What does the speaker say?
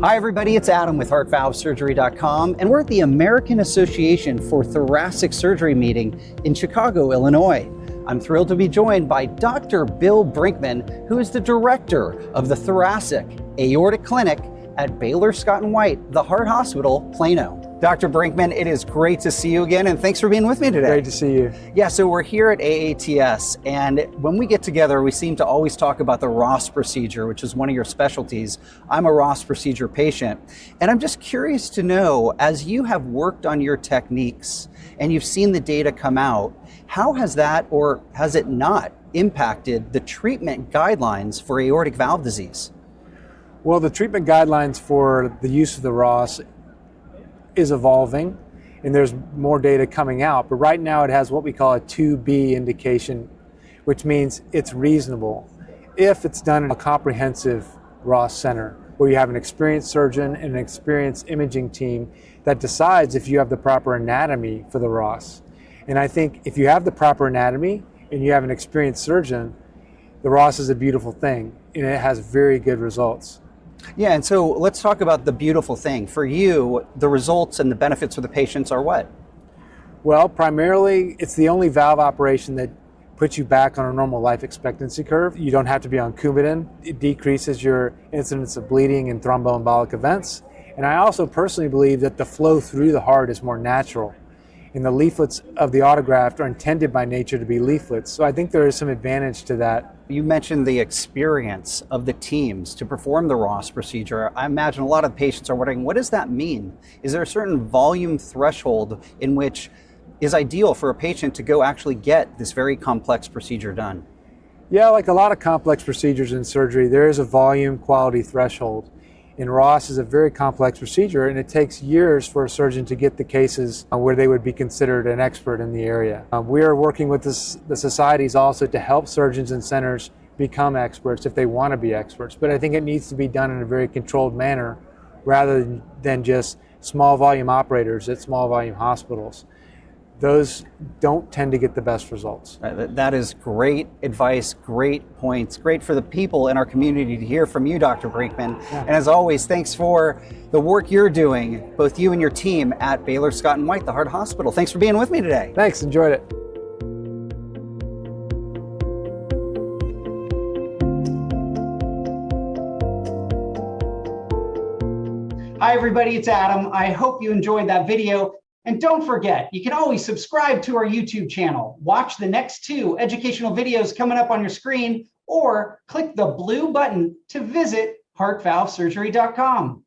Hi everybody, it's Adam with HeartValveSurgery.com, and we're at the American Association for Thoracic Surgery meeting in Chicago, Illinois. I'm thrilled to be joined by Dr. Bill Brinkman, who is the director of the Thoracic Aortic Clinic at Baylor Scott & White, the Heart Hospital, Plano. Dr. Brinkman, it is great to see you again, and thanks for being with me today. Great to see you. Yeah, so we're here at AATS, and when we get together, we seem to always talk about the Ross procedure, which is one of your specialties. I'm a Ross procedure patient, and I'm just curious to know, as you have worked on your techniques and you've seen the data come out, how has that, or has it not, impacted the treatment guidelines for aortic valve disease? Well, the treatment guidelines for the use of the Ross is evolving, and there's more data coming out, but right now it has what we call a 2B indication, which means it's reasonable if it's done in a comprehensive Ross center where you have an experienced surgeon and an experienced imaging team that decides if you have the proper anatomy for the Ross. And I think if you have the proper anatomy and you have an experienced surgeon, the Ross is a beautiful thing and it has very good results. Yeah, and so let's talk about the beautiful thing. For you, the results and the benefits for the patients are what? Well, primarily, it's the only valve operation that puts you back on a normal life expectancy curve. You don't have to be on Coumadin. It decreases your incidence of bleeding and thromboembolic events. And I also personally believe that the flow through the heart is more natural. And the leaflets of the autograft are intended by nature to be leaflets. So I think there is some advantage to that. You mentioned the experience of the teams to perform the Ross procedure. I imagine a lot of patients are wondering, what does that mean? Is there a certain volume threshold in which is ideal for a patient to go actually get this very complex procedure done? Yeah, like a lot of complex procedures in surgery, there is a volume quality threshold. And Ross is a very complex procedure, and it takes years for a surgeon to get the cases where they would be considered an expert in the area. We are working with the societies also to help surgeons and centers become experts if they want to be experts. But I think it needs to be done in a very controlled manner rather than just small volume operators at small volume hospitals. Those don't tend to get the best results. That is great advice, great points, great for the people in our community to hear from you, Dr. Brinkman. Yeah. And as always, thanks for the work you're doing, both you and your team at Baylor Scott & White, the Heart Hospital. Thanks for being with me today. Thanks, enjoyed it. Hi everybody, it's Adam. I hope you enjoyed that video. And don't forget, you can always subscribe to our YouTube channel, watch the next 2 educational videos coming up on your screen, or click the blue button to visit HeartValveSurgery.com.